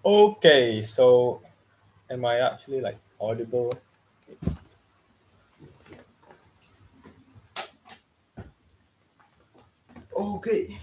Okay, so am I actually like audible? Okay.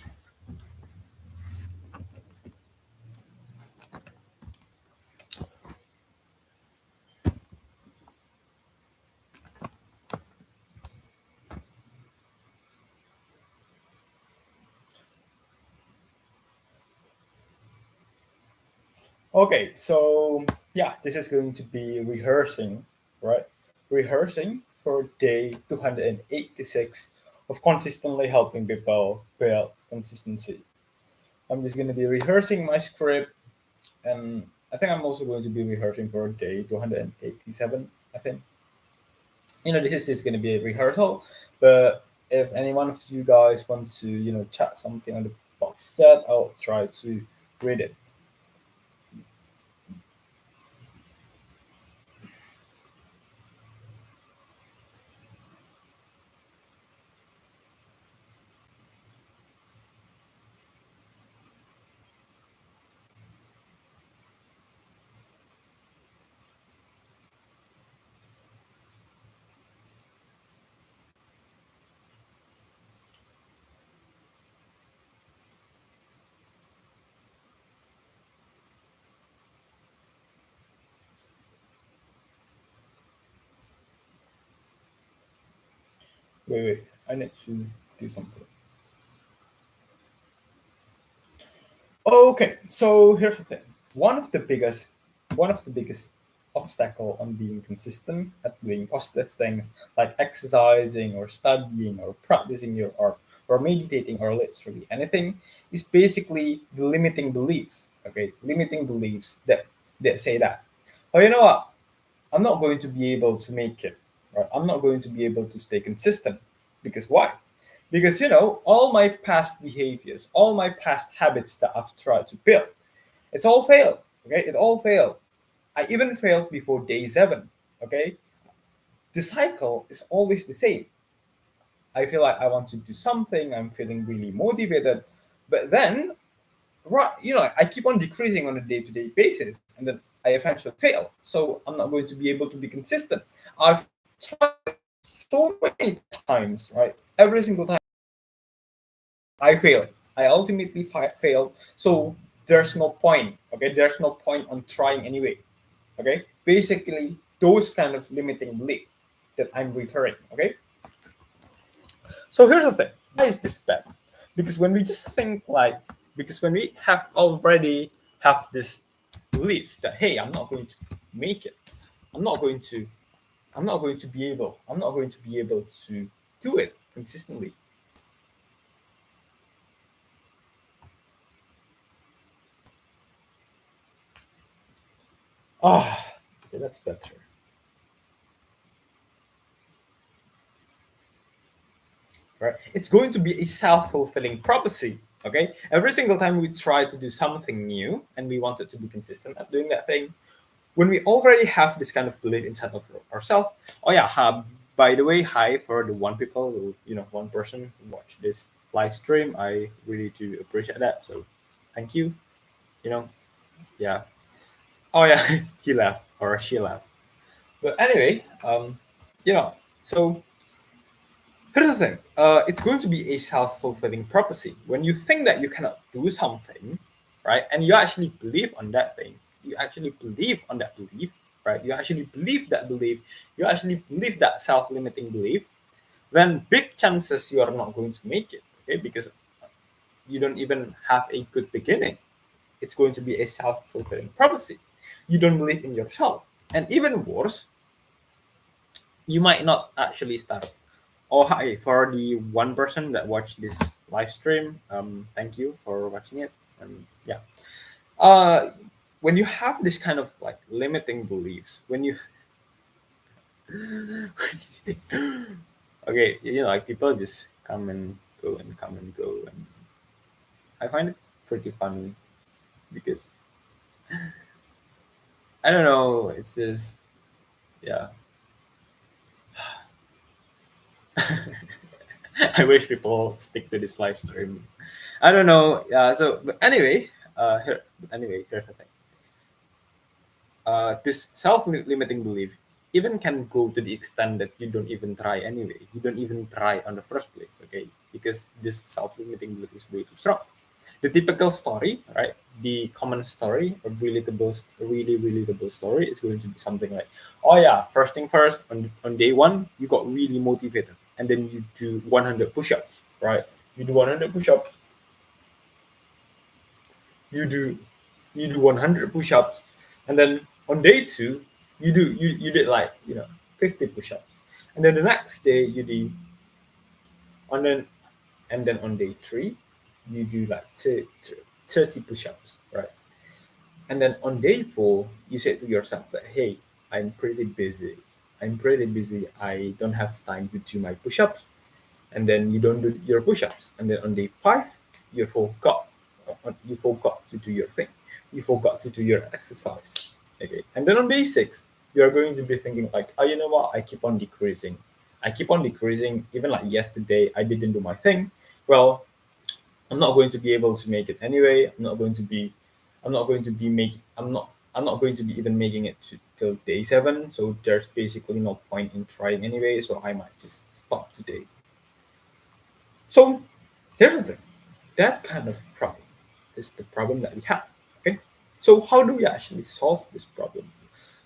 Okay, so yeah, this is going to be rehearsing, right? Rehearsing for day 286 of consistently helping people build consistency. I'm just going to be rehearsing my script, and I think I'm also going to be rehearsing for day 287. I think this is just going to be a rehearsal, but if any one of you guys want to chat something on the box that I'll try to read it. Wait, I need to do something. Okay, so here's the thing. One of the biggest, one of the biggest obstacle on being consistent at doing positive things like exercising or studying or practicing your art or meditating or literally anything is basically the limiting beliefs. Okay, limiting beliefs that say that, oh, you know what? I'm not going to be able to make it. Right? I'm not going to be able to stay consistent because why? Because all my past behaviors, all my past habits that I've tried to build, it's all failed. Okay, it all failed. I even failed before day 7. Okay, the cycle is always the same. I feel like I want to do something. I'm feeling really motivated, but then right, I keep on decreasing on a day-to-day basis, and then I eventually fail. So I'm not going to be able to be consistent. I've tried so many times, right? Every single time I failed. I ultimately failed. So there's no point. Okay, there's no point on trying anyway. Okay, basically those kind of limiting belief that I'm referring. Okay, so here's the thing. Why is this bad? Because when we just think like, because when we have already have this belief that hey, I'm not going to make it. I'm not going to. I'm not going to be able. I'm not going to be able to do it consistently. Ah, okay, that's better. Right? It's going to be a self-fulfilling prophecy. Okay, every single time we try to do something new and we want it to be consistent at doing that thing, when we already have this kind of belief inside of ourselves, oh yeah, by the way, hi for the one people who, one person who watched this live stream. I really do appreciate that. So thank you. You know, yeah. Oh yeah, he left or she left. But anyway, so here's the thing. It's going to be a self-fulfilling prophecy. When you think that you cannot do something, right, and you actually believe on that thing, you actually believe on that belief, right? You actually believe that belief, you actually believe that self-limiting belief, then big chances you are not going to make it, okay? Because you don't even have a good beginning. It's going to be a self-fulfilling prophecy. You don't believe in yourself, and even worse, you might not actually start. Oh, hi for the one person that watched this live stream. Thank you for watching it. Yeah. Uh, when you have this kind of like limiting beliefs, when you okay, like people just come and go and come and go, and I find it pretty funny because I don't know. It's just yeah. I wish people stick to this live stream. I don't know. Yeah. So, but anyway, here's the thing. this self-limiting belief even can go to the extent that you don't even try anyway. You don't even try on the first place, okay? Because this self-limiting belief is way too strong. The typical story, right? The common story, a really relatable story is going to be something like, oh yeah, first thing first, on day one, you got really motivated, and then you do 100 push-ups, right? You do 100 push-ups, you do you do 100 push-ups, and then on day two you did like 50 push-ups, and then the next day you do on then and then on day three you do like 30 push-ups, right? And then on day four you say to yourself that, hey, I'm pretty busy, I don't have time to do my push-ups, and then you don't do your push-ups, and then on day five you forgot to do your thing, you forgot to do your exercise, okay? And then on day six you're going to be thinking like, oh, you know what, I keep on decreasing, even like yesterday I didn't do my thing. Well, I'm not going to be able to make it anyway. I'm not going to be even making it till day seven, so there's basically no point in trying anyway, so I might just stop today. So here's the thing. That kind of problem is the problem that we have. Okay. So how do we actually solve this problem?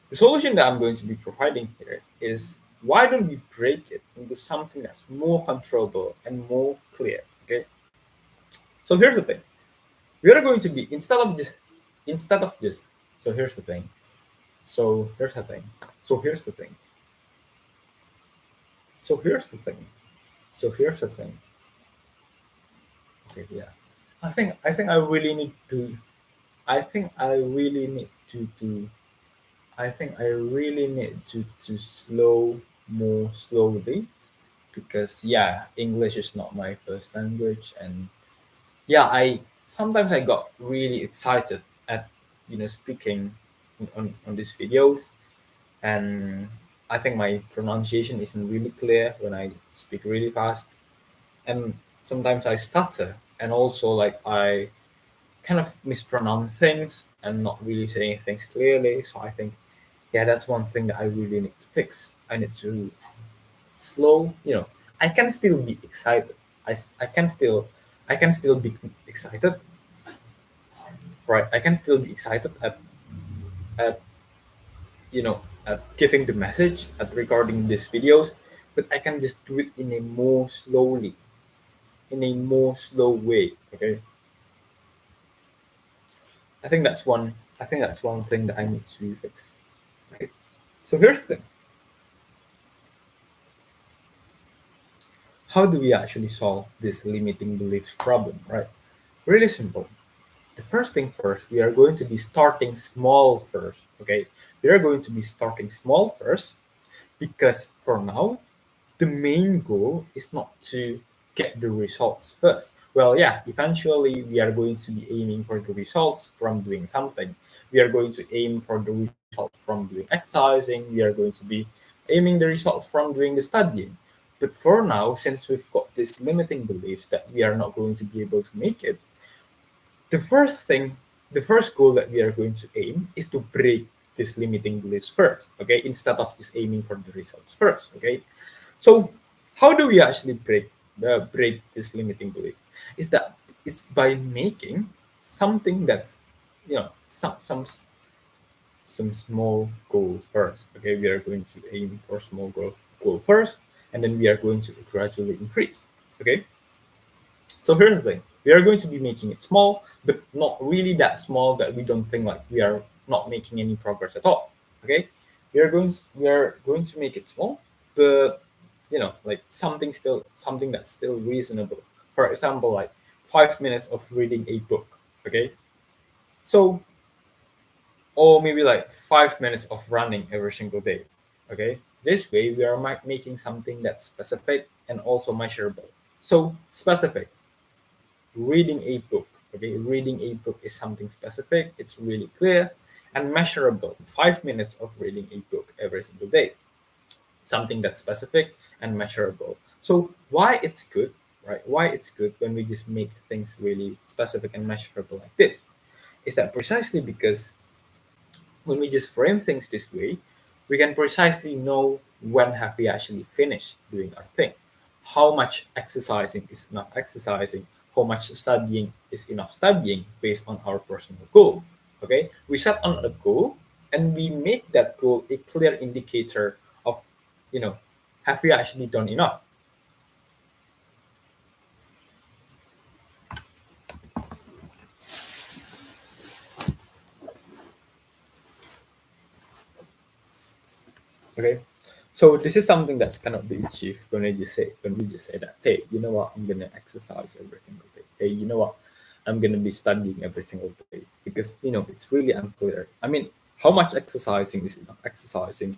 The solution that I'm going to be providing here is, why don't we break it into something that's more controllable and more clear? Okay. So here's the thing. We are going to be instead of just so here's the thing. So here's the thing. So here's the thing. So here's the thing. So here's the thing. Okay, yeah. I think I really need to I think I really need to I think I really need to slow more slowly, because yeah, English is not my first language, and yeah, I sometimes I got really excited at speaking on these videos, and I think my pronunciation isn't really clear when I speak really fast, and sometimes I stutter, and also like I kind of mispronounce things and not really saying things clearly. So I think, yeah, that's one thing that I really need to fix. I need to slow. I can still be excited. I can still be excited, right? I can still be excited at at giving the message at recording these videos, but I can just do it in a more slowly, in a more slow way. Okay, I think that's one thing that I need to fix. Okay, so here's the thing. How do we actually solve this limiting beliefs problem, right? Really simple. The first thing first, we are going to be starting small first, okay? We are going to be starting small first, because for now, the main goal is not to get the results first. Well, yes, eventually we are going to be aiming for the results from doing something. We are going to aim for the results from doing exercising. We are going to be aiming the results from doing the studying. But for now, since we've got this limiting beliefs that we are not going to be able to make it, the first thing, the first goal that we are going to aim is to break this limiting beliefs first, okay, instead of just aiming for the results first, okay. So how do we actually break this limiting belief? Is that is by making something that's some small goal first. Okay, we are going to aim for small goal first, and then we are going to gradually increase. Okay, so here's the thing: we are going to be making it small, but not really that small that we don't think like we are not making any progress at all. Okay, we are going to make it small, but like something that's still reasonable. For example, like 5 minutes of reading a book. Okay, so or maybe like 5 minutes of running every single day. Okay, this way we are making something that's specific and also measurable. So specific, reading a book. Okay, reading a book is something specific, it's really clear and measurable. 5 minutes of reading a book every single day, something that's specific and measurable. So why it's good, right? Why it's good when we just make things really specific and measurable like this is that precisely because When we just frame things this way, we can precisely know when have we actually finished doing our thing, how much exercising is enough exercising, how much studying is enough studying based on our personal goal. Okay, we set on a goal and we make that goal a clear indicator of, you know, have we actually done enough. Okay, so this is something that's cannot be achieved when we just say that, hey, you know what, I'm gonna exercise every single day. Hey, you know what, I'm gonna be studying every single day, because it's really unclear. I mean, how much exercising is enough exercising?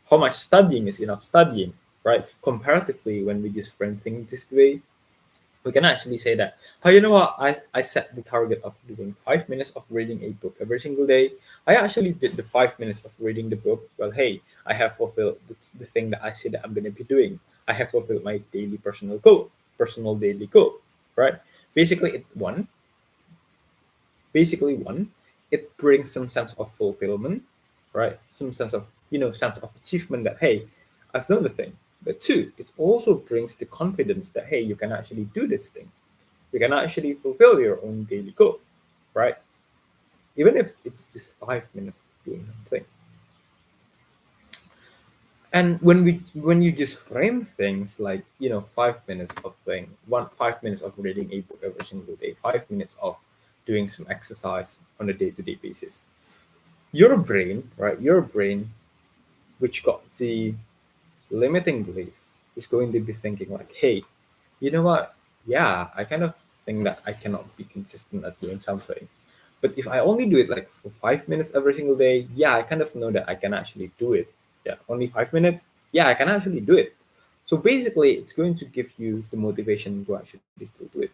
How much studying is enough studying? Right? Comparatively, when we just frame things this way, we can actually say that, oh, you know what, I set the target of doing 5 minutes of reading a book every single day. I actually did the 5 minutes of reading the book. Well, hey, I have fulfilled the thing that I said that I'm going to be doing. I have fulfilled my daily personal daily goal, right? basically it one Basically, it brings some sense of fulfillment, right? Some sense of, sense of achievement, that hey, I've done the thing. But two, it also brings the confidence that hey, you can actually do this thing. You can actually fulfill your own daily goal, right? Even if it's just 5 minutes of doing something. And when you just frame things like, 5 minutes of thing, 5 minutes of reading a book every single day, 5 minutes of doing some exercise on a day-to-day basis, your brain, right? Your brain, which got the limiting belief, is going to be thinking like, hey, you know what? Yeah, I kind of think that I cannot be consistent at doing something. But if I only do it like for 5 minutes every single day, yeah, I kind of know that I can actually do it. Yeah, only 5 minutes. Yeah, I can actually do it. So basically, it's going to give you the motivation to actually still do it.